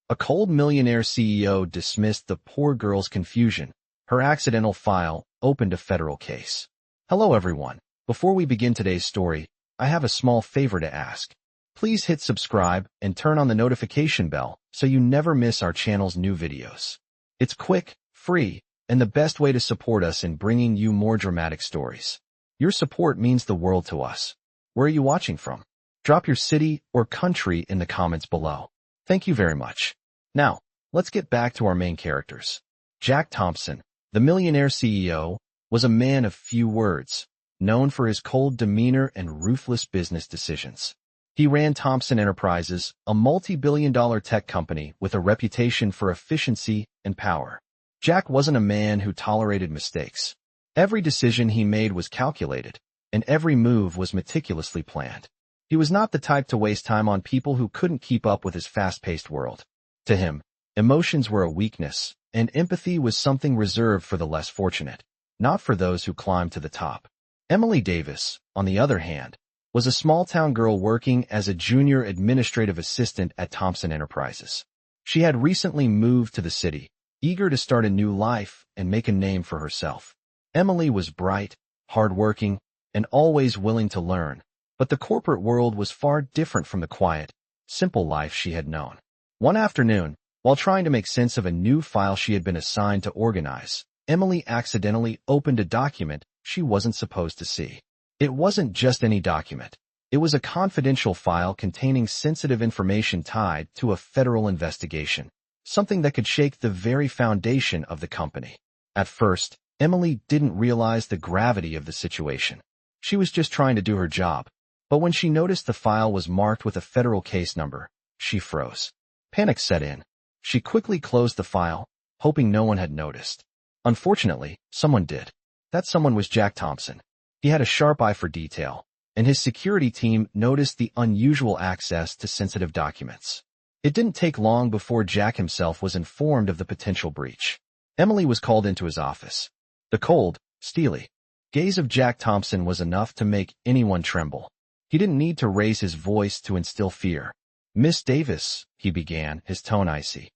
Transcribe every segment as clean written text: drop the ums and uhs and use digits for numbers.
A cold millionaire CEO dismissed the poor girl's confusion. Her accidental file opened a federal case. Hello everyone. Before we begin today's story, I have a small favor to ask. Please hit subscribe and turn on the notification bell so you never miss our channel's new videos. It's quick, free, and the best way to support us in bringing you more dramatic stories. Your support means the world to us. Where are you watching from? Drop your city or country in the comments below. Thank you very much. Now, let's get back to our main characters. Jack Thompson, the millionaire CEO, was a man of few words, known for his cold demeanor and ruthless business decisions. He ran Thompson Enterprises, a multi-billion-dollar tech company with a reputation for efficiency and power. Jack wasn't a man who tolerated mistakes. Every decision he made was calculated, and every move was meticulously planned. He was not the type to waste time on people who couldn't keep up with his fast-paced world. To him, emotions were a weakness, and empathy was something reserved for the less fortunate, not for those who climbed to the top. Emily Davis, on the other hand, was a small-town girl working as a junior administrative assistant at Thompson Enterprises. She had recently moved to the city, eager to start a new life and make a name for herself. Emily was bright, hardworking, and always willing to learn. But the corporate world was far different from the quiet, simple life she had known. One afternoon, while trying to make sense of a new file she had been assigned to organize, Emily accidentally opened a document she wasn't supposed to see. It wasn't just any document. It was a confidential file containing sensitive information tied to a federal investigation, something that could shake the very foundation of the company. At first, Emily didn't realize the gravity of the situation. She was just trying to do her job. But when she noticed the file was marked with a federal case number, she froze. Panic set in. She quickly closed the file, hoping no one had noticed. Unfortunately, someone did. That someone was Jack Thompson. He had a sharp eye for detail, and his security team noticed the unusual access to sensitive documents. It didn't take long before Jack himself was informed of the potential breach. Emily was called into his office. The cold, steely gaze of Jack Thompson was enough to make anyone tremble. He didn't need to raise his voice to instill fear. "Miss Davis," he began, his tone icy.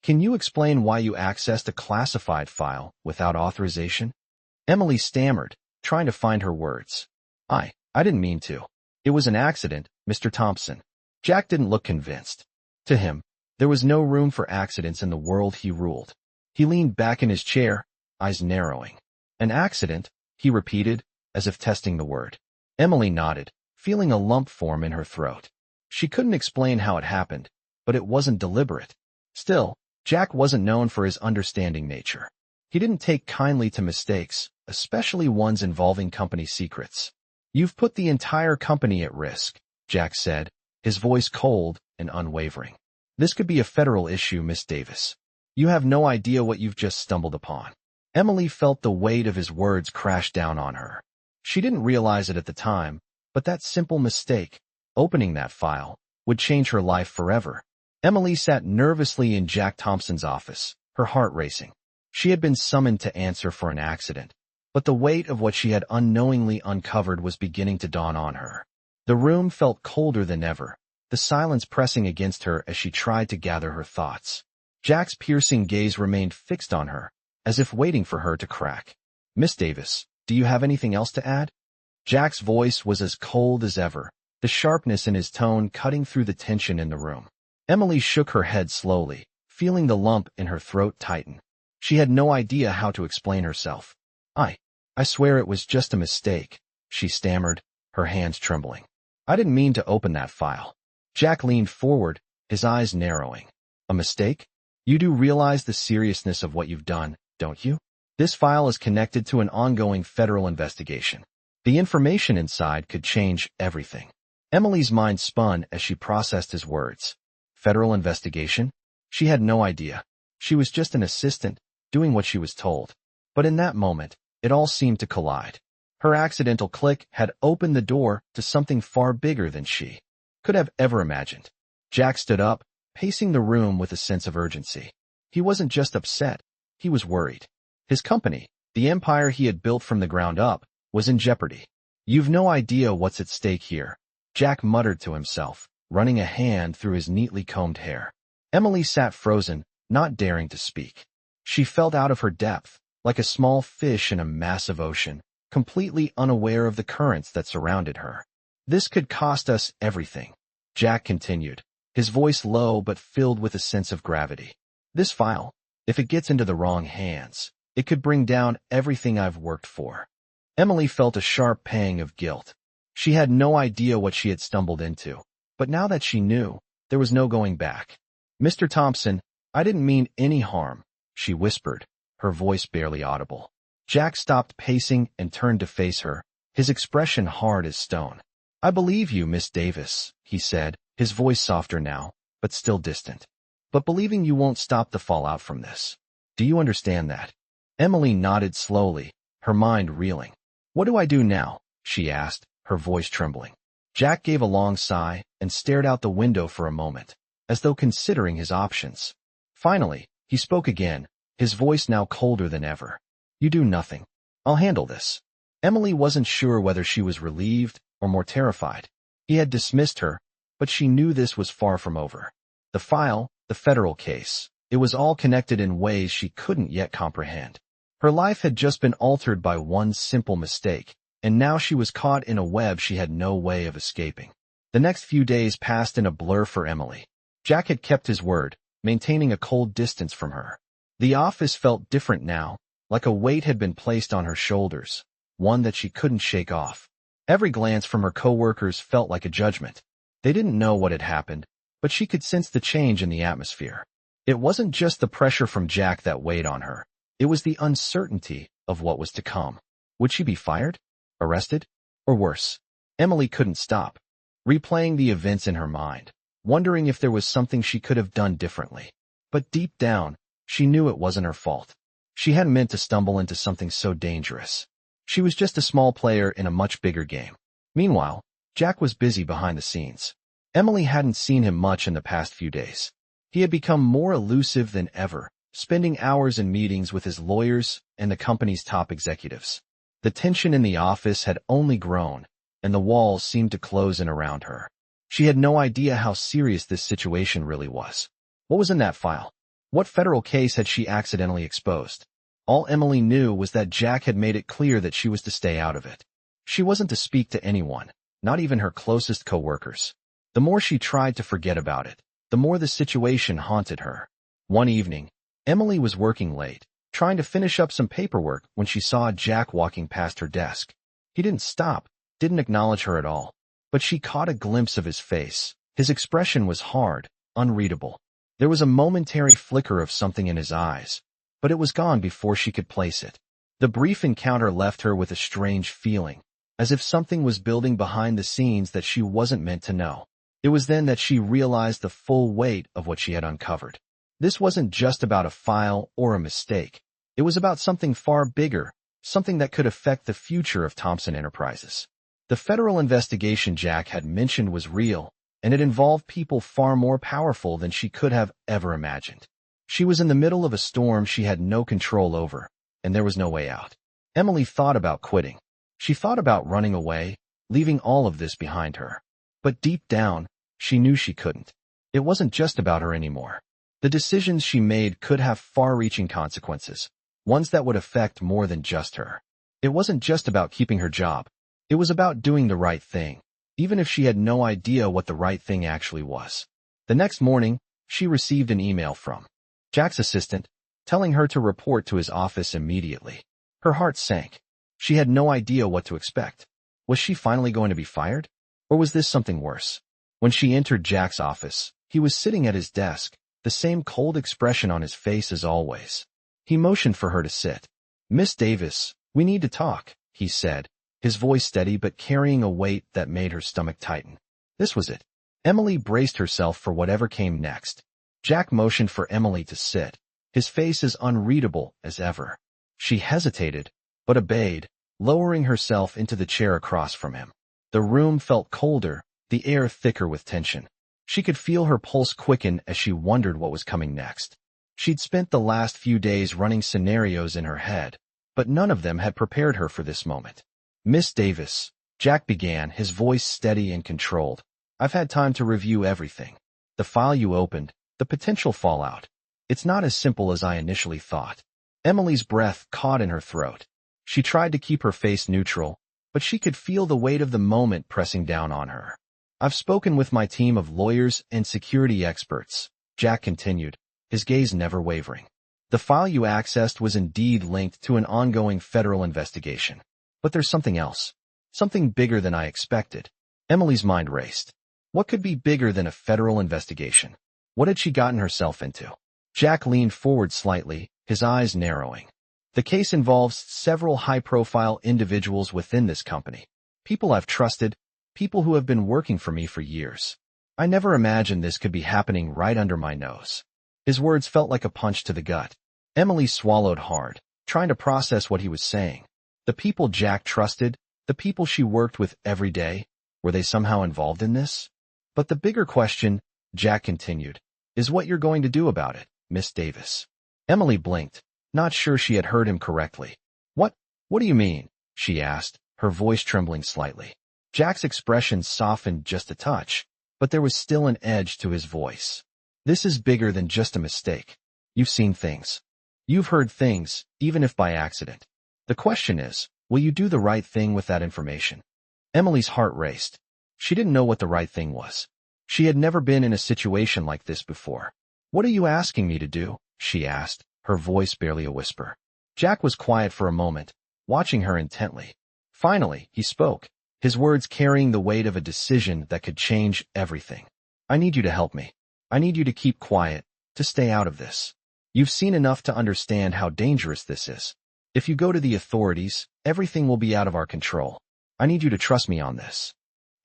"Can you explain why you accessed a classified file without authorization?" Emily stammered, trying to find her words. I didn't mean to. It was an accident, Mr. Thompson." Jack didn't look convinced. To him, there was no room for accidents in the world he ruled. He leaned back in his chair, eyes narrowing. "An accident?" he repeated, as if testing the word. Emily nodded, feeling a lump form in her throat. She couldn't explain how it happened, but it wasn't deliberate. Still, Jack wasn't known for his understanding nature. He didn't take kindly to mistakes, especially ones involving company secrets. "You've put the entire company at risk," Jack said, his voice cold and unwavering. "This could be a federal issue, Miss Davis. You have no idea what you've just stumbled upon." Emily felt the weight of his words crash down on her. She didn't realize it at the time, but that simple mistake, opening that file, would change her life forever. Emily sat nervously in Jack Thompson's office, her heart racing. She had been summoned to answer for an accident, but the weight of what she had unknowingly uncovered was beginning to dawn on her. The room felt colder than ever, the silence pressing against her as she tried to gather her thoughts. Jack's piercing gaze remained fixed on her, as if waiting for her to crack. "Miss Davis, do you have anything else to add?" Jack's voice was as cold as ever, the sharpness in his tone cutting through the tension in the room. Emily shook her head slowly, feeling the lump in her throat tighten. She had no idea how to explain herself. I swear it was just a mistake," she stammered, her hands trembling. "I didn't mean to open that file." Jack leaned forward, his eyes narrowing. "A mistake? You do realize the seriousness of what you've done, don't you? This file is connected to an ongoing federal investigation. The information inside could change everything." Emily's mind spun as she processed his words. Federal investigation? She had no idea. She was just an assistant, doing what she was told. But in that moment, it all seemed to collide. Her accidental click had opened the door to something far bigger than she could have ever imagined. Jack stood up, pacing the room with a sense of urgency. He wasn't just upset, he was worried. His company, the empire he had built from the ground up, was in jeopardy. "You've no idea what's at stake here," Jack muttered to himself, running a hand through his neatly combed hair. Emily sat frozen, not daring to speak. She felt out of her depth, like a small fish in a massive ocean, completely unaware of the currents that surrounded her. "This could cost us everything," Jack continued, his voice low but filled with a sense of gravity. "This file, if it gets into the wrong hands, it could bring down everything I've worked for." Emily felt a sharp pang of guilt. She had no idea what she had stumbled into, but now that she knew, there was no going back. "Mr. Thompson, I didn't mean any harm," she whispered, her voice barely audible. Jack stopped pacing and turned to face her, his expression hard as stone. "I believe you, Miss Davis," he said, his voice softer now, but still distant. "But believing you won't stop the fallout from this. Do you understand that?" Emily nodded slowly, her mind reeling. "What do I do now?" she asked, her voice trembling. Jack gave a long sigh and stared out the window for a moment, as though considering his options. Finally, he spoke again, his voice now colder than ever. "You do nothing. I'll handle this." Emily wasn't sure whether she was relieved or more terrified. He had dismissed her, but she knew this was far from over. The file, the federal case, it was all connected in ways she couldn't yet comprehend. Her life had just been altered by one simple mistake, and now she was caught in a web she had no way of escaping. The next few days passed in a blur for Emily. Jack had kept his word, maintaining a cold distance from her. The office felt different now, like a weight had been placed on her shoulders, one that she couldn't shake off. Every glance from her coworkers felt like a judgment. They didn't know what had happened, but she could sense the change in the atmosphere. It wasn't just the pressure from Jack that weighed on her. It was the uncertainty of what was to come. Would she be fired? Arrested? Or worse? Emily couldn't stop, replaying the events in her mind, wondering if there was something she could have done differently. But deep down, she knew it wasn't her fault. She hadn't meant to stumble into something so dangerous. She was just a small player in a much bigger game. Meanwhile, Jack was busy behind the scenes. Emily hadn't seen him much in the past few days. He had become more elusive than ever, spending hours in meetings with his lawyers and the company's top executives. The tension in the office had only grown, and the walls seemed to close in around her. She had no idea how serious this situation really was. What was in that file? What federal case had she accidentally exposed? All Emily knew was that Jack had made it clear that she was to stay out of it. She wasn't to speak to anyone, not even her closest coworkers. The more she tried to forget about it, the more the situation haunted her. One evening, Emily was working late, trying to finish up some paperwork when she saw Jack walking past her desk. He didn't stop, didn't acknowledge her at all, but she caught a glimpse of his face. His expression was hard, unreadable. There was a momentary flicker of something in his eyes, but it was gone before she could place it. The brief encounter left her with a strange feeling, as if something was building behind the scenes that she wasn't meant to know. It was then that she realized the full weight of what she had uncovered. This wasn't just about a file or a mistake. It was about something far bigger, something that could affect the future of Thompson Enterprises. The federal investigation Jack had mentioned was real, and it involved people far more powerful than she could have ever imagined. She was in the middle of a storm she had no control over, and there was no way out. Emily thought about quitting. She thought about running away, leaving all of this behind her. But deep down, she knew she couldn't. It wasn't just about her anymore. The decisions she made could have far-reaching consequences, ones that would affect more than just her. It wasn't just about keeping her job. It was about doing the right thing, even if she had no idea what the right thing actually was. The next morning, she received an email from Jack's assistant, telling her to report to his office immediately. Her heart sank. She had no idea what to expect. Was she finally going to be fired? Or was this something worse? When she entered Jack's office, he was sitting at his desk, the same cold expression on his face as always. He motioned for her to sit. "Miss Davis, we need to talk," he said, his voice steady but carrying a weight that made her stomach tighten. This was it. Emily braced herself for whatever came next. Jack motioned for Emily to sit, his face as unreadable as ever. She hesitated, but obeyed, lowering herself into the chair across from him. The room felt colder, the air thicker with tension. She could feel her pulse quicken as she wondered what was coming next. She'd spent the last few days running scenarios in her head, but none of them had prepared her for this moment. "Miss Davis," Jack began, his voice steady and controlled, "I've had time to review everything. The file you opened, The potential fallout. It's not as simple as I initially thought. Emily's breath caught in her throat. She tried to keep her face neutral, but she could feel the weight of the moment pressing down on her. I've spoken with my team of lawyers and security experts, Jack continued, his gaze never wavering. The file you accessed was indeed linked to an ongoing federal investigation. But there's something else. Something bigger than I expected. Emily's mind raced. What could be bigger than a federal investigation? What had she gotten herself into? Jack leaned forward slightly, his eyes narrowing. The case involves several high-profile individuals within this company. People I've trusted, people who have been working for me for years. I never imagined this could be happening right under my nose. His words felt like a punch to the gut. Emily swallowed hard, trying to process what he was saying. The people Jack trusted, the people she worked with every day, were they somehow involved in this? But the bigger question, Jack continued, is what you're going to do about it, Miss Davis. Emily blinked, not sure she had heard him correctly. What do you mean? She asked, her voice trembling slightly. Jack's expression softened just a touch, but there was still an edge to his voice. This is bigger than just a mistake. You've seen things. You've heard things, even if by accident. The question is, will you do the right thing with that information? Emily's heart raced. She didn't know what the right thing was. She had never been in a situation like this before. What are you asking me to do? She asked, her voice barely a whisper. Jack was quiet for a moment, watching her intently. Finally, he spoke, his words carrying the weight of a decision that could change everything. I need you to help me. I need you to keep quiet, to stay out of this. You've seen enough to understand how dangerous this is. If you go to the authorities, everything will be out of our control. I need you to trust me on this.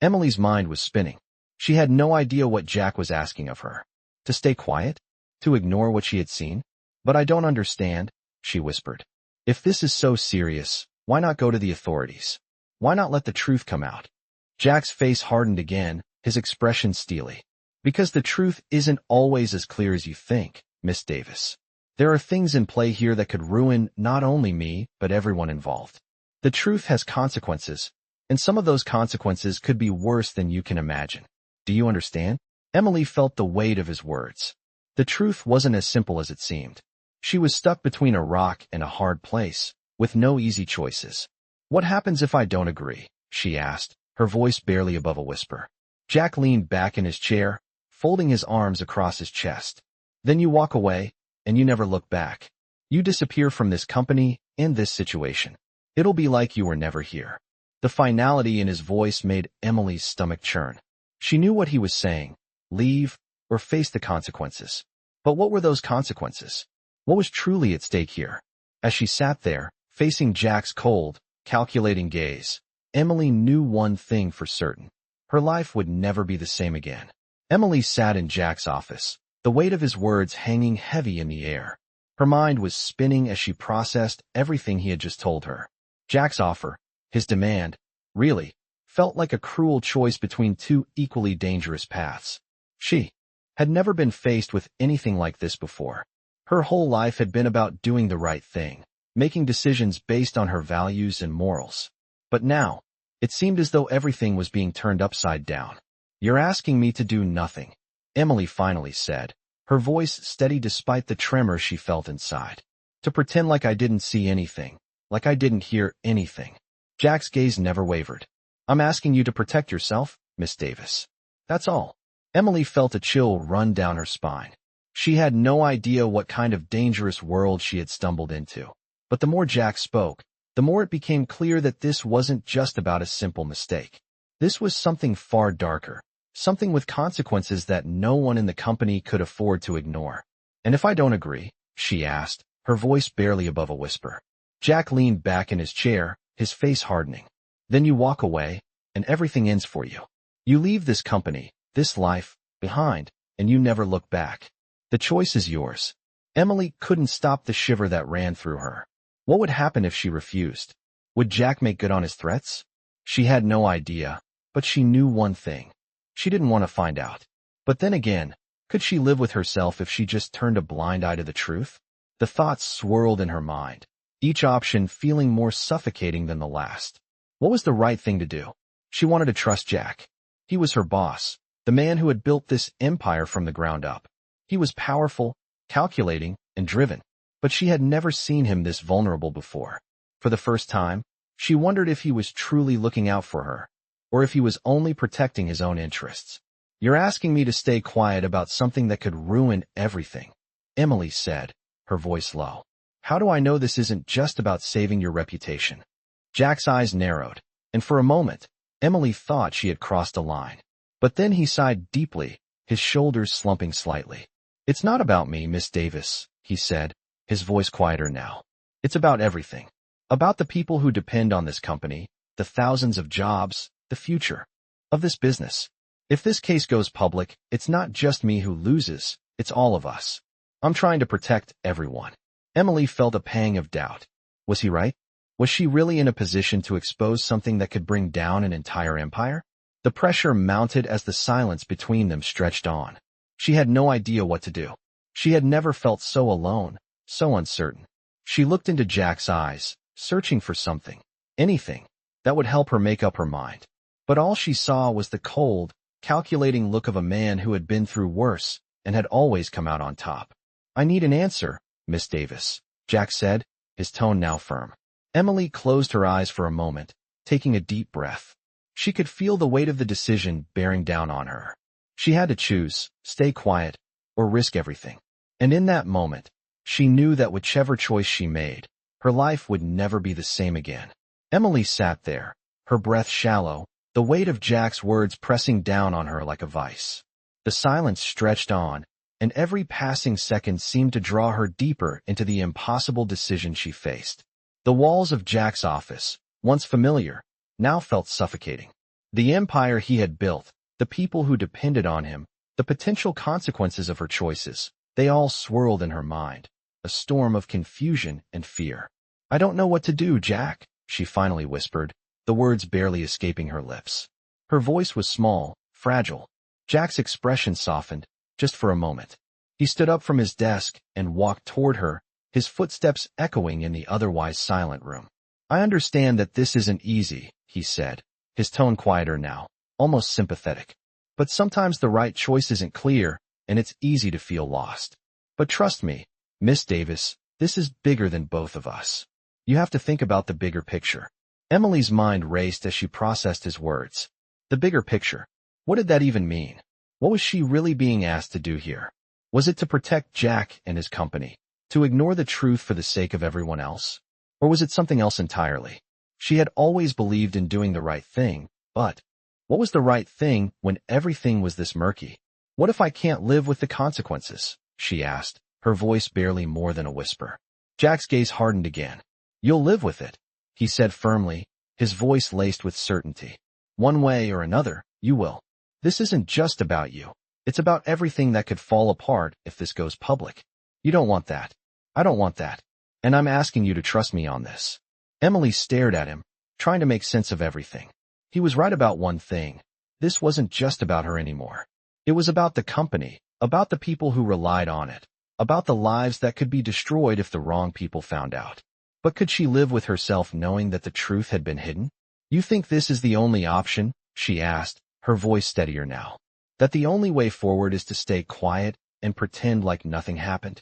Emily's mind was spinning. She had no idea what Jack was asking of her. To stay quiet? To ignore what she had seen? But I don't understand, she whispered. If this is so serious, why not go to the authorities? Why not let the truth come out? Jack's face hardened again, his expression steely. Because the truth isn't always as clear as you think, Miss Davis. There are things in play here that could ruin not only me, but everyone involved. The truth has consequences, and some of those consequences could be worse than you can imagine. Do you understand? Emily felt the weight of his words. The truth wasn't as simple as it seemed. She was stuck between a rock and a hard place, with no easy choices. What happens if I don't agree? She asked, her voice barely above a whisper. Jack leaned back in his chair, folding his arms across his chest. Then you walk away, and you never look back. You disappear from this company and this situation. It'll be like you were never here. The finality in his voice made Emily's stomach churn. She knew what he was saying, leave or face the consequences. But what were those consequences? What was truly at stake here? As she sat there, facing Jack's cold, calculating gaze, Emily knew one thing for certain. Her life would never be the same again. Emily sat in Jack's office, the weight of his words hanging heavy in the air. Her mind was spinning as she processed everything he had just told her. Jack's offer, his demand, really, felt like a cruel choice between two equally dangerous paths. She had never been faced with anything like this before. Her whole life had been about doing the right thing, making decisions based on her values and morals. But now, it seemed as though everything was being turned upside down. You're asking me to do nothing, Emily finally said, her voice steady despite the tremor she felt inside. To pretend like I didn't see anything, like I didn't hear anything. Jack's gaze never wavered. I'm asking you to protect yourself, Miss Davis. That's all. Emily felt a chill run down her spine. She had no idea what kind of dangerous world she had stumbled into. But the more Jack spoke, the more it became clear that this wasn't just about a simple mistake. This was something far darker, something with consequences that no one in the company could afford to ignore. And if I don't agree? She asked, her voice barely above a whisper. Jack leaned back in his chair, his face hardening. Then you walk away, and everything ends for you. You leave this company, this life, behind, and you never look back. The choice is yours. Emily couldn't stop the shiver that ran through her. What would happen if she refused? Would Jack make good on his threats? She had no idea, but she knew one thing. She didn't want to find out. But then again, could she live with herself if she just turned a blind eye to the truth? The thoughts swirled in her mind, each option feeling more suffocating than the last. What was the right thing to do? She wanted to trust Jack. He was her boss, the man who had built this empire from the ground up. He was powerful, calculating, and driven, but she had never seen him this vulnerable before. For the first time, she wondered if he was truly looking out for her, or if he was only protecting his own interests. "You're asking me to stay quiet about something that could ruin everything," Emily said, her voice low. "How do I know this isn't just about saving your reputation?" Jack's eyes narrowed, and for a moment, Emily thought she had crossed a line. But then he sighed deeply, his shoulders slumping slightly. "It's not about me, Miss Davis," he said, his voice quieter now. "It's about everything. About the people who depend on this company, the thousands of jobs, the future of this business. If this case goes public, it's not just me who loses, it's all of us. I'm trying to protect everyone." Emily felt a pang of doubt. Was he right? Was she really in a position to expose something that could bring down an entire empire? The pressure mounted as the silence between them stretched on. She had no idea what to do. She had never felt so alone, so uncertain. She looked into Jack's eyes, searching for something, anything, that would help her make up her mind. But all she saw was the cold, calculating look of a man who had been through worse and had always come out on top. "I need an answer, Miss Davis," Jack said, his tone now firm. Emily closed her eyes for a moment, taking a deep breath. She could feel the weight of the decision bearing down on her. She had to choose, stay quiet, or risk everything. And in that moment, she knew that whichever choice she made, her life would never be the same again. Emily sat there, her breath shallow, the weight of Jack's words pressing down on her like a vice. The silence stretched on, and every passing second seemed to draw her deeper into the impossible decision she faced. The walls of Jack's office, once familiar, now felt suffocating. The empire he had built, the people who depended on him, the potential consequences of her choices, they all swirled in her mind, a storm of confusion and fear. "I don't know what to do, Jack," she finally whispered, the words barely escaping her lips. Her voice was small, fragile. Jack's expression softened, just for a moment. He stood up from his desk and walked toward her, his footsteps echoing in the otherwise silent room. "I understand that this isn't easy," he said, his tone quieter now, almost sympathetic. "But sometimes the right choice isn't clear, and it's easy to feel lost. But trust me, Miss Davis, this is bigger than both of us. You have to think about the bigger picture." Emily's mind raced as she processed his words. The bigger picture. What did that even mean? What was she really being asked to do here? Was it to protect Jack and his company? To ignore the truth for the sake of everyone else? Or was it something else entirely? She had always believed in doing the right thing, but what was the right thing when everything was this murky? "What if I can't live with the consequences?" she asked, her voice barely more than a whisper. Jack's gaze hardened again. "You'll live with it," he said firmly, his voice laced with certainty. "One way or another, you will. This isn't just about you. It's about everything that could fall apart if this goes public. You don't want that. I don't want that. And I'm asking you to trust me on this." Emily stared at him, trying to make sense of everything. He was right about one thing. This wasn't just about her anymore. It was about the company, about the people who relied on it, about the lives that could be destroyed if the wrong people found out. But could she live with herself knowing that the truth had been hidden? "You think this is the only option?" she asked, her voice steadier now. "That the only way forward is to stay quiet and pretend like nothing happened?"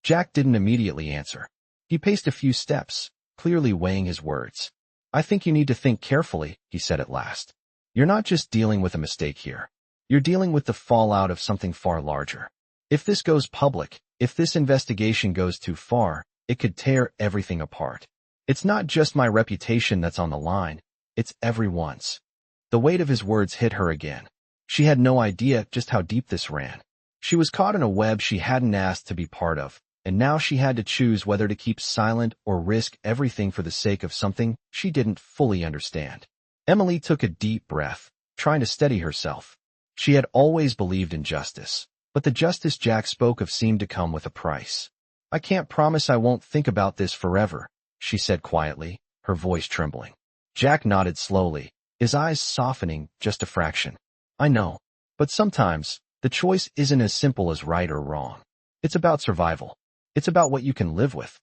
Jack didn't immediately answer. He paced a few steps, clearly weighing his words. "I think you need to think carefully," he said at last. "You're not just dealing with a mistake here. You're dealing with the fallout of something far larger. If this goes public, if this investigation goes too far, it could tear everything apart. It's not just my reputation that's on the line, it's everyone's." The weight of his words hit her again. She had no idea just how deep this ran. She was caught in a web she hadn't asked to be part of, and now she had to choose whether to keep silent or risk everything for the sake of something she didn't fully understand. Emily took a deep breath, trying to steady herself. She had always believed in justice, but the justice Jack spoke of seemed to come with a price. "I can't promise I won't think about this forever," she said quietly, her voice trembling. Jack nodded slowly, his eyes softening just a fraction. "I know, but sometimes, the choice isn't as simple as right or wrong. It's about survival. It's about what you can live with."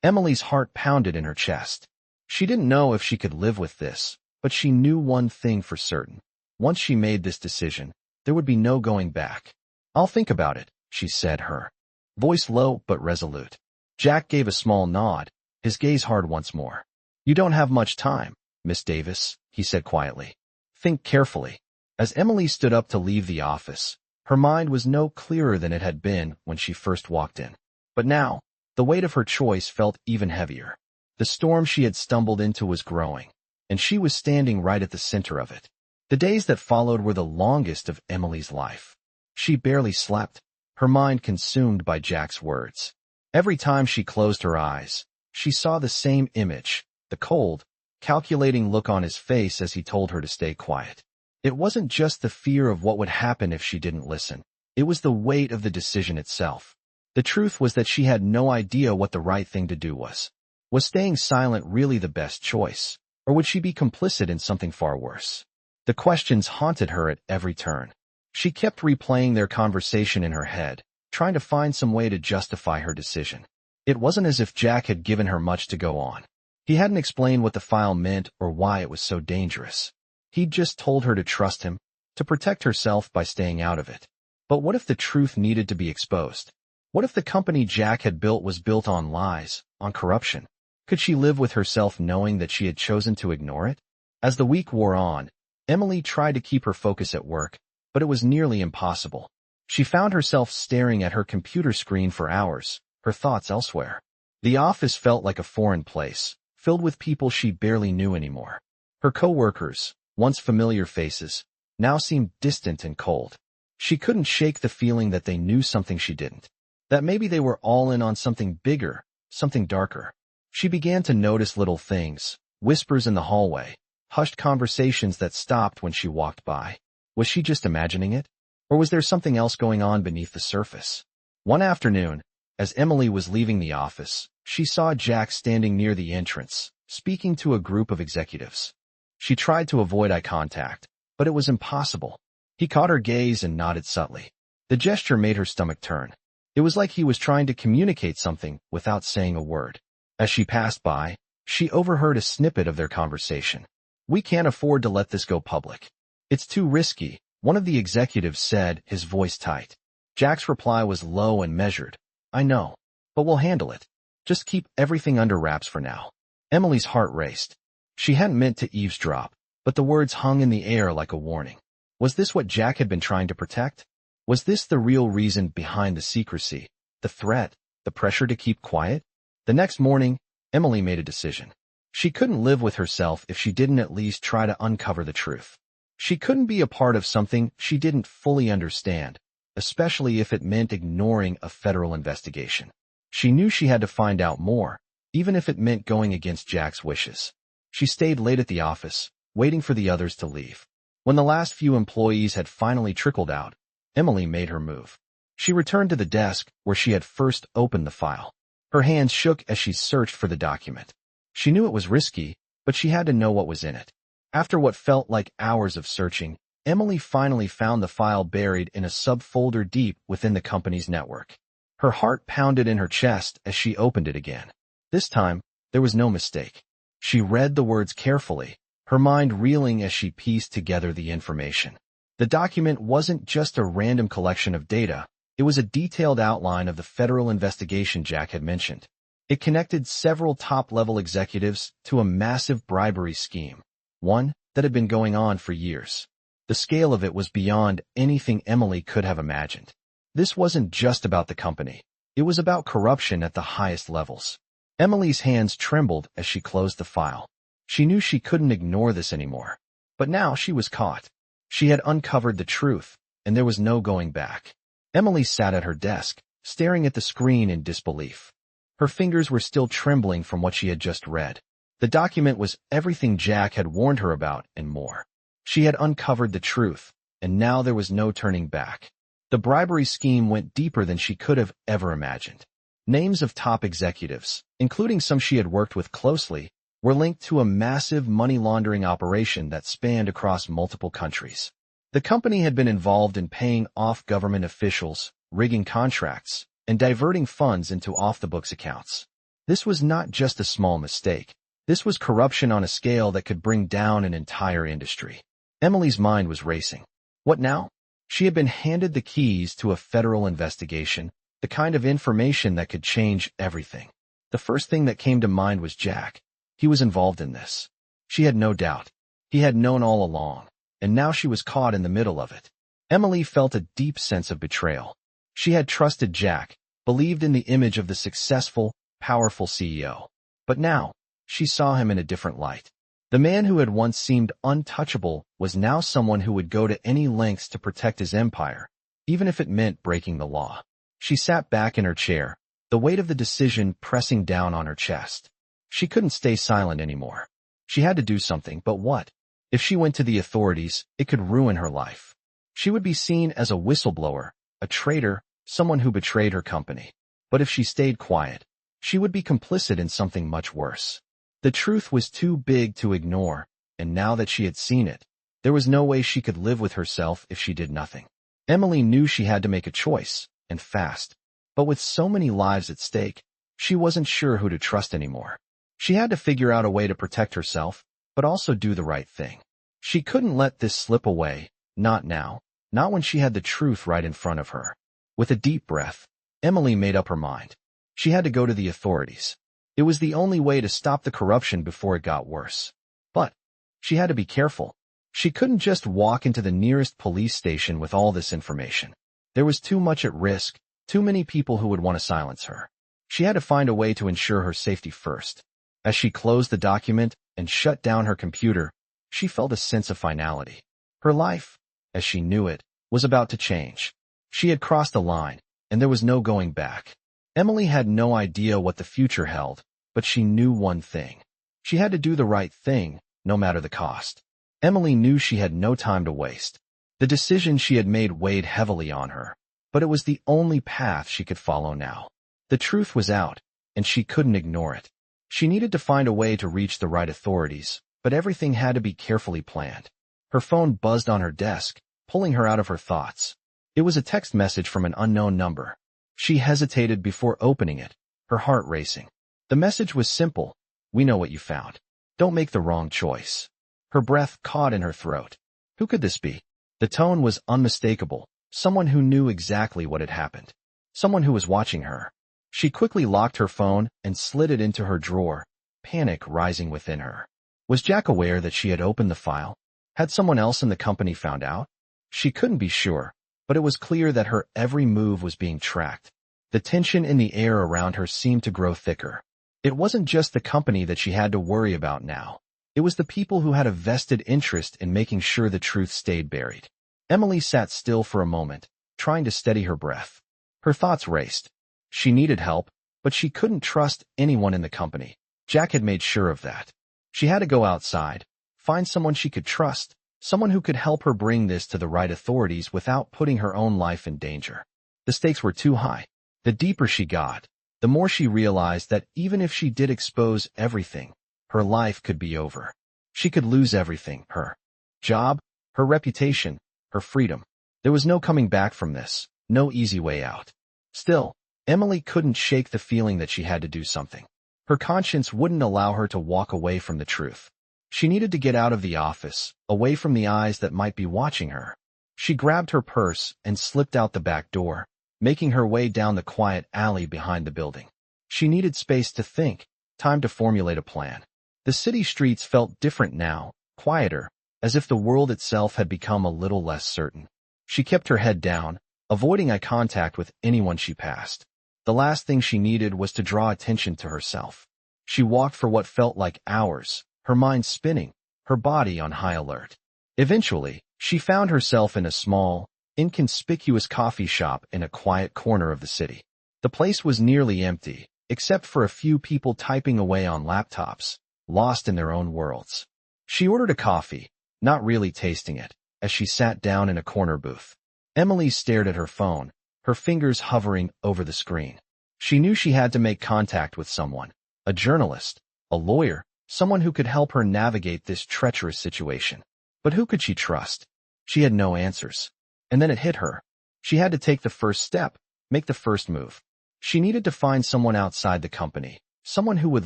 Emily's heart pounded in her chest. She didn't know if she could live with this, but she knew one thing for certain. Once she made this decision, there would be no going back. "I'll think about it," she said, her voice low but resolute. Jack gave a small nod, his gaze hard once more. You don't have much time, Miss Davis, he said quietly. Think carefully. As Emily stood up to leave the office, her mind was no clearer than it had been when she first walked in. But now, the weight of her choice felt even heavier. The storm she had stumbled into was growing, and she was standing right at the center of it. The days that followed were the longest of Emily's life. She barely slept, her mind consumed by Jack's words. Every time she closed her eyes, she saw the same image, the cold, calculating look on his face as he told her to stay quiet. It wasn't just the fear of what would happen if she didn't listen. It was the weight of the decision itself. The truth was that she had no idea what the right thing to do was. Was staying silent really the best choice, or would she be complicit in something far worse? The questions haunted her at every turn. She kept replaying their conversation in her head, trying to find some way to justify her decision. It wasn't as if Jack had given her much to go on. He hadn't explained what the file meant or why it was so dangerous. He'd just told her to trust him, to protect herself by staying out of it. But what if the truth needed to be exposed? What if the company Jack had built was built on lies, on corruption? Could she live with herself knowing that she had chosen to ignore it? As the week wore on, Emily tried to keep her focus at work, but it was nearly impossible. She found herself staring at her computer screen for hours, her thoughts elsewhere. The office felt like a foreign place, filled with people she barely knew anymore. Her co-workers, once familiar faces, now seemed distant and cold. She couldn't shake the feeling that they knew something she didn't. That maybe they were all in on something bigger, something darker. She began to notice little things, whispers in the hallway, hushed conversations that stopped when she walked by. Was she just imagining it? Or was there something else going on beneath the surface? One afternoon, as Emily was leaving the office, she saw Jack standing near the entrance, speaking to a group of executives. She tried to avoid eye contact, but it was impossible. He caught her gaze and nodded subtly. The gesture made her stomach turn. It was like he was trying to communicate something without saying a word. As she passed by, she overheard a snippet of their conversation. We can't afford to let this go public. It's too risky, one of the executives said, his voice tight. Jack's reply was low and measured. I know, but we'll handle it. Just keep everything under wraps for now. Emily's heart raced. She hadn't meant to eavesdrop, but the words hung in the air like a warning. Was this what Jack had been trying to protect? Was this the real reason behind the secrecy, the threat, the pressure to keep quiet? The next morning, Emily made a decision. She couldn't live with herself if she didn't at least try to uncover the truth. She couldn't be a part of something she didn't fully understand, especially if it meant ignoring a federal investigation. She knew she had to find out more, even if it meant going against Jack's wishes. She stayed late at the office, waiting for the others to leave. When the last few employees had finally trickled out, Emily made her move. She returned to the desk where she had first opened the file. Her hands shook as she searched for the document. She knew it was risky, but she had to know what was in it. After what felt like hours of searching, Emily finally found the file buried in a subfolder deep within the company's network. Her heart pounded in her chest as she opened it again. This time, there was no mistake. She read the words carefully, her mind reeling as she pieced together the information. The document wasn't just a random collection of data, it was a detailed outline of the federal investigation Jack had mentioned. It connected several top-level executives to a massive bribery scheme, one that had been going on for years. The scale of it was beyond anything Emily could have imagined. This wasn't just about the company. It was about corruption at the highest levels. Emily's hands trembled as she closed the file. She knew she couldn't ignore this anymore. But now she was caught. She had uncovered the truth, and there was no going back. Emily sat at her desk, staring at the screen in disbelief. Her fingers were still trembling from what she had just read. The document was everything Jack had warned her about and more. She had uncovered the truth, and now there was no turning back. The bribery scheme went deeper than she could have ever imagined. Names of top executives, including some she had worked with closely, were linked to a massive money laundering operation that spanned across multiple countries. The company had been involved in paying off government officials, rigging contracts, and diverting funds into off-the-books accounts. This was not just a small mistake. This was corruption on a scale that could bring down an entire industry. Emily's mind was racing. What now? She had been handed the keys to a federal investigation, the kind of information that could change everything. The first thing that came to mind was Jack. He was involved in this. She had no doubt. He had known all along, and now she was caught in the middle of it. Emily felt a deep sense of betrayal. She had trusted Jack, believed in the image of the successful, powerful CEO. But now, she saw him in a different light. The man who had once seemed untouchable was now someone who would go to any lengths to protect his empire, even if it meant breaking the law. She sat back in her chair, the weight of the decision pressing down on her chest. She couldn't stay silent anymore. She had to do something, but what? If she went to the authorities, it could ruin her life. She would be seen as a whistleblower, a traitor, someone who betrayed her company. But if she stayed quiet, she would be complicit in something much worse. The truth was too big to ignore, and now that she had seen it, there was no way she could live with herself if she did nothing. Emily knew she had to make a choice, and fast. But with so many lives at stake, she wasn't sure who to trust anymore. She had to figure out a way to protect herself, but also do the right thing. She couldn't let this slip away, not now, not when she had the truth right in front of her. With a deep breath, Emily made up her mind. She had to go to the authorities. It was the only way to stop the corruption before it got worse. But she had to be careful. She couldn't just walk into the nearest police station with all this information. There was too much at risk, too many people who would want to silence her. She had to find a way to ensure her safety first. As she closed the document and shut down her computer, she felt a sense of finality. Her life, as she knew it, was about to change. She had crossed a line, and there was no going back. Emily had no idea what the future held, but she knew one thing. She had to do the right thing, no matter the cost. Emily knew she had no time to waste. The decision she had made weighed heavily on her, but it was the only path she could follow now. The truth was out, and she couldn't ignore it. She needed to find a way to reach the right authorities, but everything had to be carefully planned. Her phone buzzed on her desk, pulling her out of her thoughts. It was a text message from an unknown number. She hesitated before opening it, her heart racing. The message was simple. We know what you found. Don't make the wrong choice. Her breath caught in her throat. Who could this be? The tone was unmistakable. Someone who knew exactly what had happened. Someone who was watching her. She quickly locked her phone and slid it into her drawer, panic rising within her. Was Jack aware that she had opened the file? Had someone else in the company found out? She couldn't be sure, but it was clear that her every move was being tracked. The tension in the air around her seemed to grow thicker. It wasn't just the company that she had to worry about now. It was the people who had a vested interest in making sure the truth stayed buried. Emily sat still for a moment, trying to steady her breath. Her thoughts raced. She needed help, but she couldn't trust anyone in the company. Jack had made sure of that. She had to go outside, find someone she could trust, someone who could help her bring this to the right authorities without putting her own life in danger. The stakes were too high. The deeper she got, the more she realized that even if she did expose everything, her life could be over. She could lose everything, her job, her reputation, her freedom. There was no coming back from this, no easy way out. Still, Emily couldn't shake the feeling that she had to do something. Her conscience wouldn't allow her to walk away from the truth. She needed to get out of the office, away from the eyes that might be watching her. She grabbed her purse and slipped out the back door, making her way down the quiet alley behind the building. She needed space to think, time to formulate a plan. The city streets felt different now, quieter, as if the world itself had become a little less certain. She kept her head down, avoiding eye contact with anyone she passed. The last thing she needed was to draw attention to herself. She walked for what felt like hours, her mind spinning, her body on high alert. Eventually, she found herself in a small, inconspicuous coffee shop in a quiet corner of the city. The place was nearly empty, except for a few people typing away on laptops, lost in their own worlds. She ordered a coffee, not really tasting it, as she sat down in a corner booth. Emily stared at her phone, her fingers hovering over the screen. She knew she had to make contact with someone, a journalist, a lawyer, someone who could help her navigate this treacherous situation. But who could she trust? She had no answers. And then it hit her. She had to take the first step, make the first move. She needed to find someone outside the company, someone who would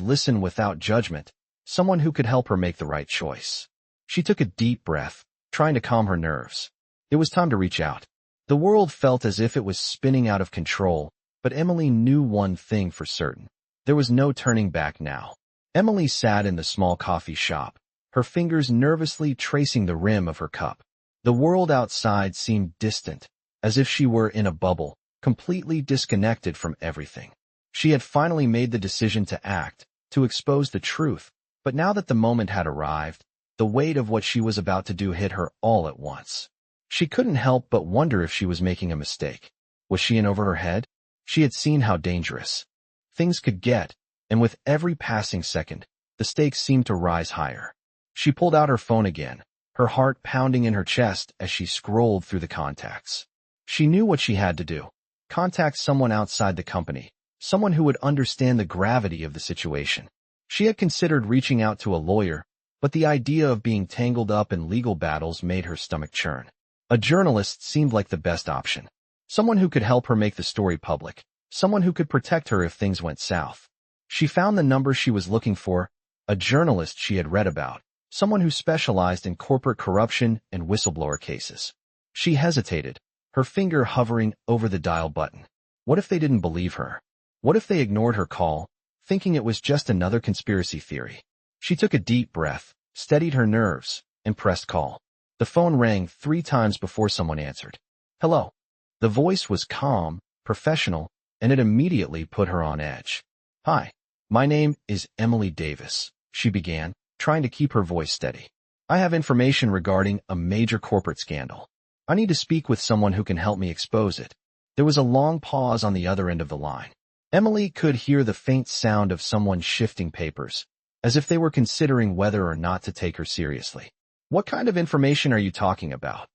listen without judgment, someone who could help her make the right choice. She took a deep breath, trying to calm her nerves. It was time to reach out. The world felt as if it was spinning out of control, but Emily knew one thing for certain. There was no turning back now. Emily sat in the small coffee shop, her fingers nervously tracing the rim of her cup. The world outside seemed distant, as if she were in a bubble, completely disconnected from everything. She had finally made the decision to act, to expose the truth, but now that the moment had arrived, the weight of what she was about to do hit her all at once. She couldn't help but wonder if she was making a mistake. Was she in over her head? She had seen how dangerous things could get, and with every passing second, the stakes seemed to rise higher. She pulled out her phone again, her heart pounding in her chest as she scrolled through the contacts. She knew what she had to do. Contact someone outside the company, someone who would understand the gravity of the situation. She had considered reaching out to a lawyer, but the idea of being tangled up in legal battles made her stomach churn. A journalist seemed like the best option. Someone who could help her make the story public. Someone who could protect her if things went south. She found the number she was looking for, a journalist she had read about, someone who specialized in corporate corruption and whistleblower cases. She hesitated, her finger hovering over the dial button. What if they didn't believe her? What if they ignored her call, thinking it was just another conspiracy theory? She took a deep breath, steadied her nerves, and pressed call. The phone rang 3 times before someone answered. Hello. The voice was calm, professional, and it immediately put her on edge. Hi, my name is Emily Davis, she began, trying to keep her voice steady. I have information regarding a major corporate scandal. I need to speak with someone who can help me expose it. There was a long pause on the other end of the line. Emily could hear the faint sound of someone shifting papers, as if they were considering whether or not to take her seriously. What kind of information are you talking about?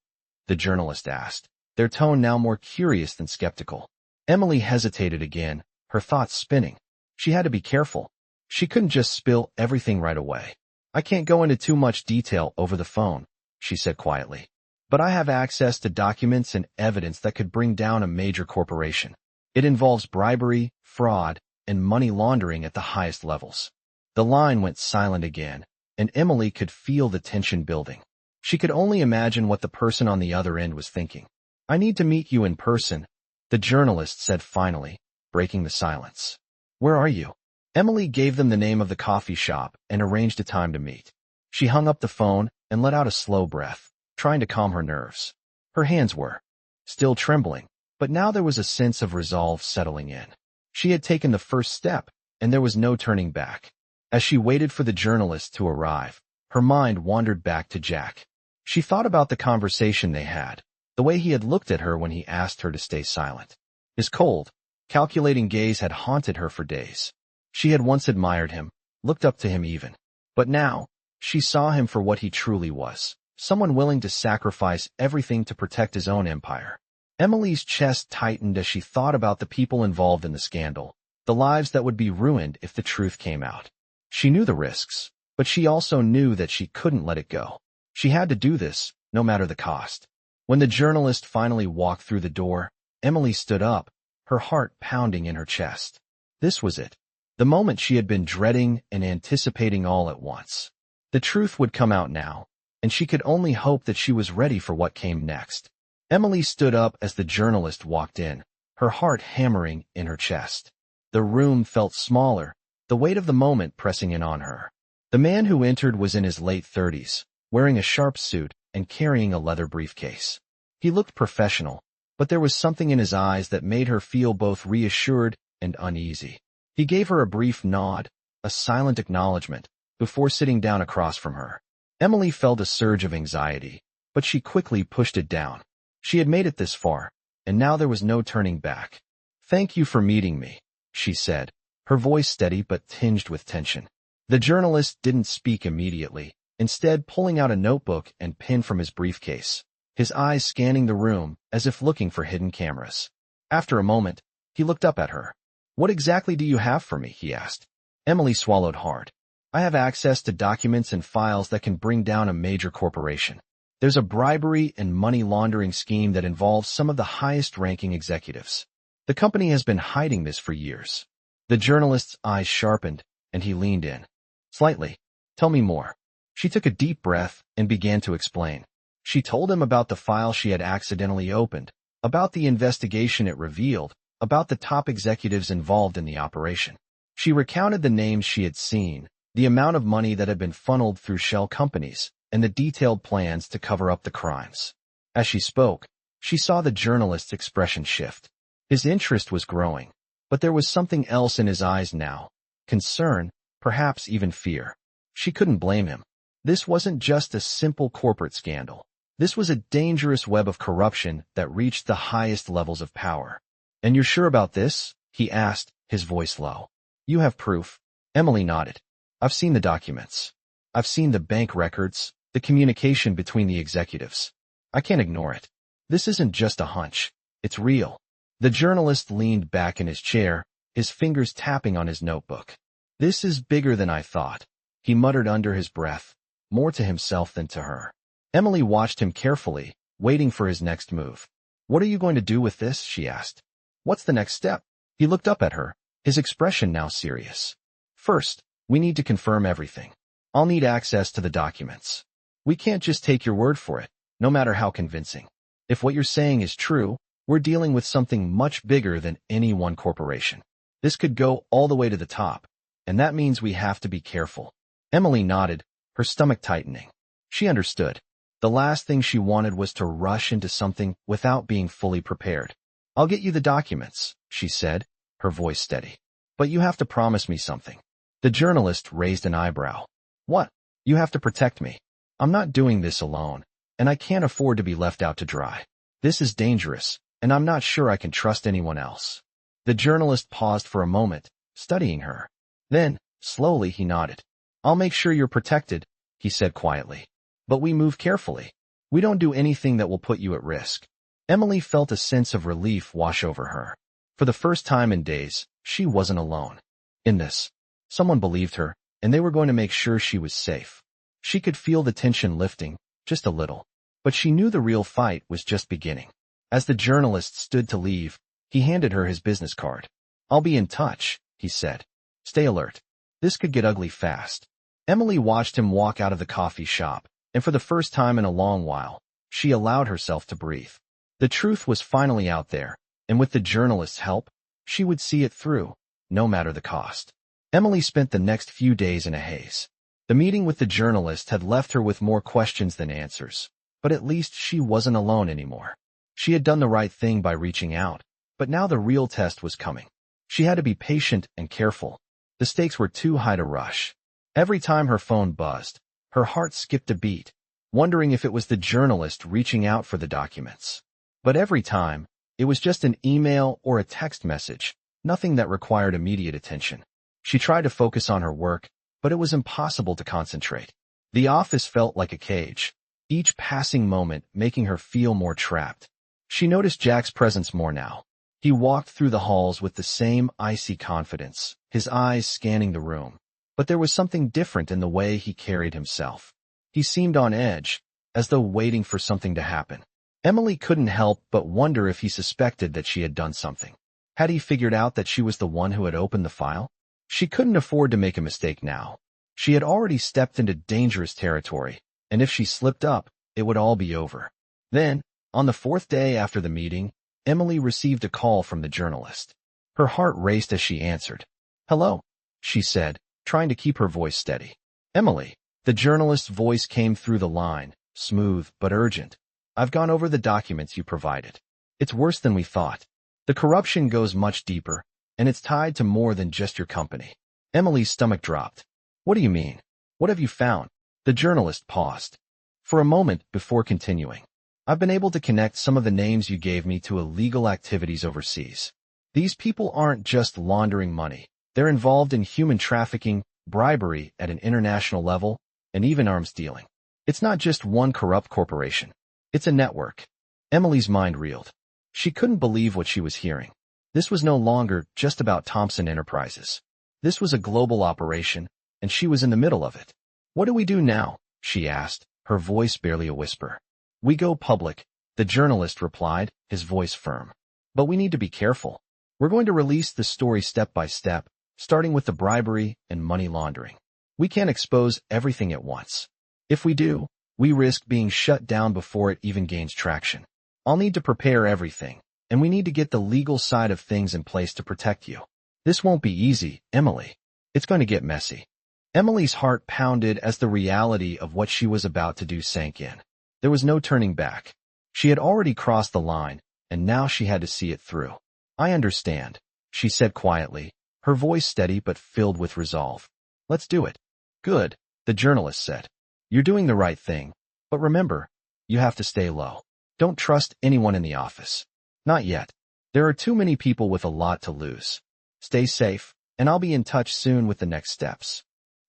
The journalist asked, their tone now more curious than skeptical. Emily hesitated again, her thoughts spinning. She had to be careful. She couldn't just spill everything right away. I can't go into too much detail over the phone, she said quietly. But I have access to documents and evidence that could bring down a major corporation. It involves bribery, fraud, and money laundering at the highest levels. The line went silent again, and Emily could feel the tension building. She could only imagine what the person on the other end was thinking. I need to meet you in person, the journalist said finally, breaking the silence. Where are you? Emily gave them the name of the coffee shop and arranged a time to meet. She hung up the phone and let out a slow breath, trying to calm her nerves. Her hands were still trembling, but now there was a sense of resolve settling in. She had taken the first step, and there was no turning back. As she waited for the journalist to arrive, her mind wandered back to Jack. She thought about the conversation they had, the way he had looked at her when he asked her to stay silent. His cold, calculating gaze had haunted her for days. She had once admired him, looked up to him even. But now, she saw him for what he truly was, someone willing to sacrifice everything to protect his own empire. Emily's chest tightened as she thought about the people involved in the scandal, the lives that would be ruined if the truth came out. She knew the risks, but she also knew that she couldn't let it go. She had to do this, no matter the cost. When the journalist finally walked through the door, Emily stood up, her heart pounding in her chest. This was it. The moment she had been dreading and anticipating all at once. The truth would come out now, and she could only hope that she was ready for what came next. Emily stood up as the journalist walked in, her heart hammering in her chest. The room felt smaller, the weight of the moment pressing in on her. The man who entered was in his late 30s, wearing a sharp suit and carrying a leather briefcase. He looked professional, but there was something in his eyes that made her feel both reassured and uneasy. He gave her a brief nod, a silent acknowledgement, before sitting down across from her. Emily felt a surge of anxiety, but she quickly pushed it down. She had made it this far, and now there was no turning back. Thank you for meeting me, she said, her voice steady but tinged with tension. The journalist didn't speak immediately, instead pulling out a notebook and pen from his briefcase, his eyes scanning the room as if looking for hidden cameras. After a moment, he looked up at her. What exactly do you have for me? He asked. Emily swallowed hard. I have access to documents and files that can bring down a major corporation. There's a bribery and money laundering scheme that involves some of the highest-ranking executives. The company has been hiding this for years. The journalist's eyes sharpened, and he leaned in. Slightly. Tell me more. She took a deep breath and began to explain. She told him about the file she had accidentally opened, about the investigation it revealed, about the top executives involved in the operation. She recounted the names she had seen, the amount of money that had been funneled through shell companies, and the detailed plans to cover up the crimes. As she spoke, she saw the journalist's expression shift. His interest was growing, but there was something else in his eyes now. Concern, perhaps even fear. She couldn't blame him. This wasn't just a simple corporate scandal. This was a dangerous web of corruption that reached the highest levels of power. "And you're sure about this?" he asked, his voice low. "You have proof?" Emily nodded. "I've seen the documents. I've seen the bank records, the communication between the executives. I can't ignore it. This isn't just a hunch. It's real." The journalist leaned back in his chair, his fingers tapping on his notebook. "This is bigger than I thought," he muttered under his breath, more to himself than to her. Emily watched him carefully, waiting for his next move. "What are you going to do with this?" she asked. "What's the next step?" He looked up at her, his expression now serious. "First, we need to confirm everything. I'll need access to the documents. We can't just take your word for it, no matter how convincing. If what you're saying is true, we're dealing with something much bigger than any one corporation. This could go all the way to the top, and that means we have to be careful." Emily nodded, her stomach tightening. She understood. The last thing she wanted was to rush into something without being fully prepared. "I'll get you the documents," she said, her voice steady. "But you have to promise me something." The journalist raised an eyebrow. "What?" "You have to protect me. I'm not doing this alone, and I can't afford to be left out to dry. This is dangerous, and I'm not sure I can trust anyone else." The journalist paused for a moment, studying her. Then, slowly he nodded. "I'll make sure you're protected," he said quietly. "But we move carefully. We don't do anything that will put you at risk." Emily felt a sense of relief wash over her. For the first time in days, she wasn't alone. In this, someone believed her, and they were going to make sure she was safe. She could feel the tension lifting, just a little. But she knew the real fight was just beginning. As the journalist stood to leave, he handed her his business card. "I'll be in touch," he said. "Stay alert. This could get ugly fast." Emily watched him walk out of the coffee shop, and for the first time in a long while, she allowed herself to breathe. The truth was finally out there, and with the journalist's help, she would see it through, no matter the cost. Emily spent the next few days in a haze. The meeting with the journalist had left her with more questions than answers, but at least she wasn't alone anymore. She had done the right thing by reaching out, but now the real test was coming. She had to be patient and careful. The stakes were too high to rush. Every time her phone buzzed, her heart skipped a beat, wondering if it was the journalist reaching out for the documents. But every time, it was just an email or a text message, nothing that required immediate attention. She tried to focus on her work, but it was impossible to concentrate. The office felt like a cage, each passing moment making her feel more trapped. She noticed Jack's presence more now. He walked through the halls with the same icy confidence, his eyes scanning the room. But there was something different in the way he carried himself. He seemed on edge, as though waiting for something to happen. Emily couldn't help but wonder if he suspected that she had done something. Had he figured out that she was the one who had opened the file? She couldn't afford to make a mistake now. She had already stepped into dangerous territory, and if she slipped up, it would all be over. Then, on the fourth day after the meeting, Emily received a call from the journalist. Her heart raced as she answered. "Hello," she said, trying to keep her voice steady. "Emily." The journalist's voice came through the line, smooth but urgent. "I've gone over the documents you provided. It's worse than we thought. The corruption goes much deeper, and it's tied to more than just your company." Emily's stomach dropped. "What do you mean? What have you found?" The journalist paused for a moment before continuing. "I've been able to connect some of the names you gave me to illegal activities overseas. These people aren't just laundering money. They're involved in human trafficking, bribery at an international level, and even arms dealing. It's not just one corrupt corporation. It's a network." Emily's mind reeled. She couldn't believe what she was hearing. This was no longer just about Thompson Enterprises. This was a global operation, and she was in the middle of it. "What do we do now?" she asked, her voice barely a whisper. "We go public," the journalist replied, his voice firm. "But we need to be careful. We're going to release the story step by step, starting with the bribery and money laundering. We can't expose everything at once. If we do, we risk being shut down before it even gains traction." I'll need to prepare everything, and we need to get the legal side of things in place to protect you. This won't be easy, Emily. It's going to get messy. Emily's heart pounded as the reality of what she was about to do sank in. There was no turning back. She had already crossed the line, and now she had to see it through. I understand, she said quietly, her voice steady but filled with resolve. Let's do it. Good, the journalist said. You're doing the right thing, but remember, you have to stay low. Don't trust anyone in the office. Not yet. There are too many people with a lot to lose. Stay safe, and I'll be in touch soon with the next steps.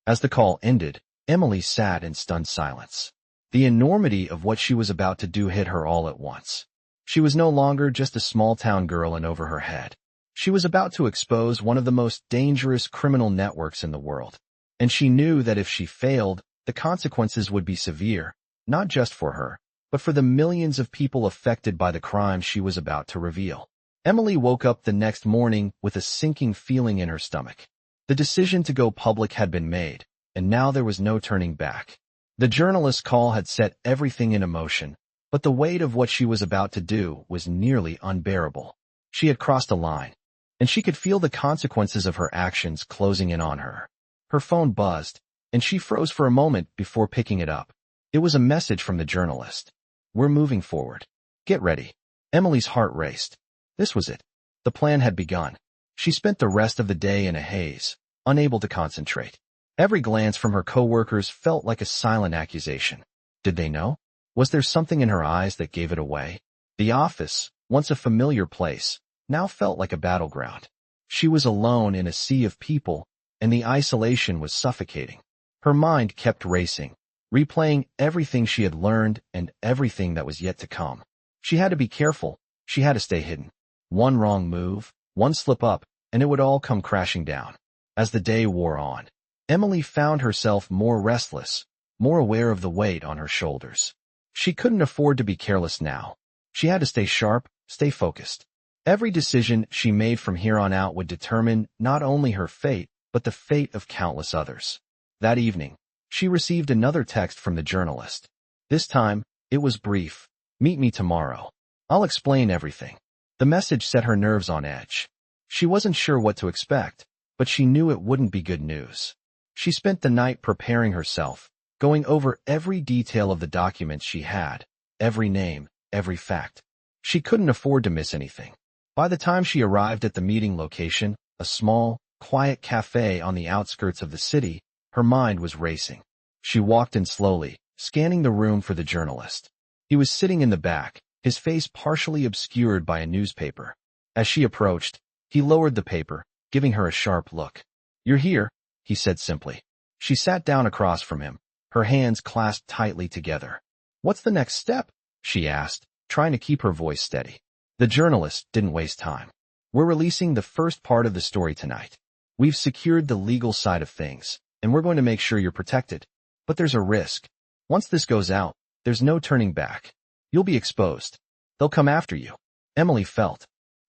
As the call ended, Emily sat in stunned silence. The enormity of what she was about to do hit her all at once. She was no longer just a small-town girl in over her head. She was about to expose one of the most dangerous criminal networks in the world. And she knew that if she failed, the consequences would be severe, not just for her, but for the millions of people affected by the crime she was about to reveal. Emily woke up the next morning with a sinking feeling in her stomach. The decision to go public had been made, and now there was no turning back. The journalist's call had set everything in motion, but the weight of what she was about to do was nearly unbearable. She had crossed a line, and she could feel the consequences of her actions closing in on her. Her phone buzzed, and she froze for a moment before picking it up. It was a message from the journalist. We're moving forward. Get ready. Emily's heart raced. This was it. The plan had begun. She spent the rest of the day in a haze, unable to concentrate. Every glance from her coworkers felt like a silent accusation. Did they know? Was there something in her eyes that gave it away? The office, once a familiar place, now felt like a battleground. She was alone in a sea of people, and the isolation was suffocating. Her mind kept racing, replaying everything she had learned and everything that was yet to come. She had to be careful. She had to stay hidden. One wrong move, one slip up, and it would all come crashing down. As the day wore on, Emily found herself more restless, more aware of the weight on her shoulders. She couldn't afford to be careless now. She had to stay sharp, stay focused. Every decision she made from here on out would determine not only her fate, but the fate of countless others. That evening, she received another text from the journalist. This time, it was brief. Meet me tomorrow. I'll explain everything. The message set her nerves on edge. She wasn't sure what to expect, but she knew it wouldn't be good news. She spent the night preparing herself, going over every detail of the documents she had, every name, every fact. She couldn't afford to miss anything. By the time she arrived at the meeting location, a small, quiet cafe on the outskirts of the city, her mind was racing. She walked in slowly, scanning the room for the journalist. He was sitting in the back, his face partially obscured by a newspaper. As she approached, he lowered the paper, giving her a sharp look. You're here, he said simply. She sat down across from him, her hands clasped tightly together. What's the next step? She asked, trying to keep her voice steady. The journalist didn't waste time. We're releasing the first part of the story tonight. We've secured the legal side of things, and we're going to make sure you're protected. But there's a risk. Once this goes out, there's no turning back. You'll be exposed. They'll come after you. Emily felt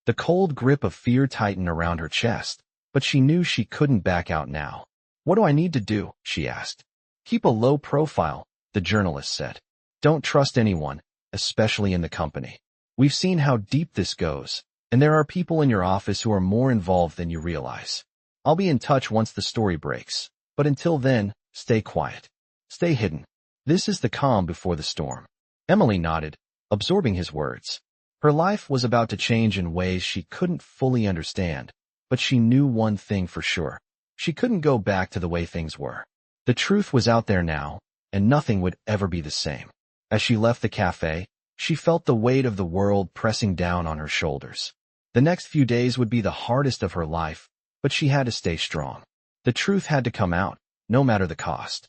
the cold grip of fear tighten around her chest, but she knew she couldn't back out now. What do I need to do? She asked. Keep a low profile, the journalist said. Don't trust anyone, especially in the company. We've seen how deep this goes, and there are people in your office who are more involved than you realize. I'll be in touch once the story breaks, but until then, stay quiet. Stay hidden. This is the calm before the storm. Emily nodded, absorbing his words. Her life was about to change in ways she couldn't fully understand, but she knew one thing for sure. She couldn't go back to the way things were. The truth was out there now, and nothing would ever be the same. As she left the cafe, she felt the weight of the world pressing down on her shoulders. The next few days would be the hardest of her life, but she had to stay strong. The truth had to come out, no matter the cost.